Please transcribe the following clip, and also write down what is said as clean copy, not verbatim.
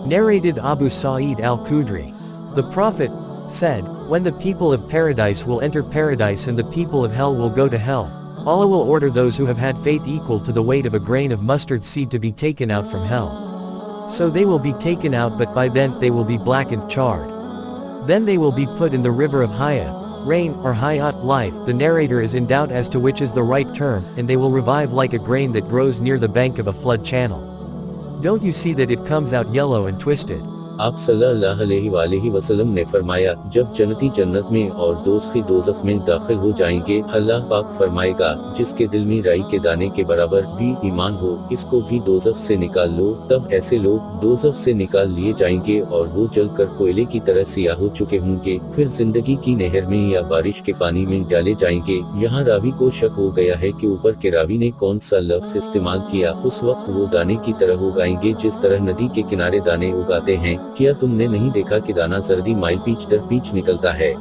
Narrated Abu Sa'id al-Khudri. The Prophet said, when the people of paradise will enter paradise and the people of hell will go to hell, Allah will order those who have had faith equal to the weight of a grain of mustard seed to be taken out from hell. So they will be taken out, but by then they will be black and charred. Then they will be put in the river of Hayat, rain, or Hayat, life. The narrator is in doubt as to which is the right term, and they will revive like a grain that grows near the bank of a flood channel. Don't you see that it comes out yellow and twisted? आप सल्लल्लाहु अलैहि वसल्लम ने फरमाया, जब जन्नती जन्नत में और दोज़खी दोज़ख में दाखिल हो जाएंगे, अल्लाह पाक फरमाएगा, जिसके दिल में राई के दाने के बराबर भी ईमान हो, इसको भी दोज़ख से निकाल लो। तब ऐसे लोग दोज़ख से निकाल लिए जाएंगे और वो जलकर कोयले की तरह सियाह हो चुके होंगे। फिर जिंदगी की नहर में या बारिश के पानी में डाले जाएंगे। यहाँ रावी को शक हो गया है कि ऊपर के रावी ने कौन सा लफ्ज़ इस्तेमाल किया। उस वक्त वो दाने की तरह उगाएंगे जिस तरह नदी के किनारे दाने उगाते हैं। क्या तुमने नहीं देखा कि दाना जर्दी माइल पीछ दर पीछ निकलता है?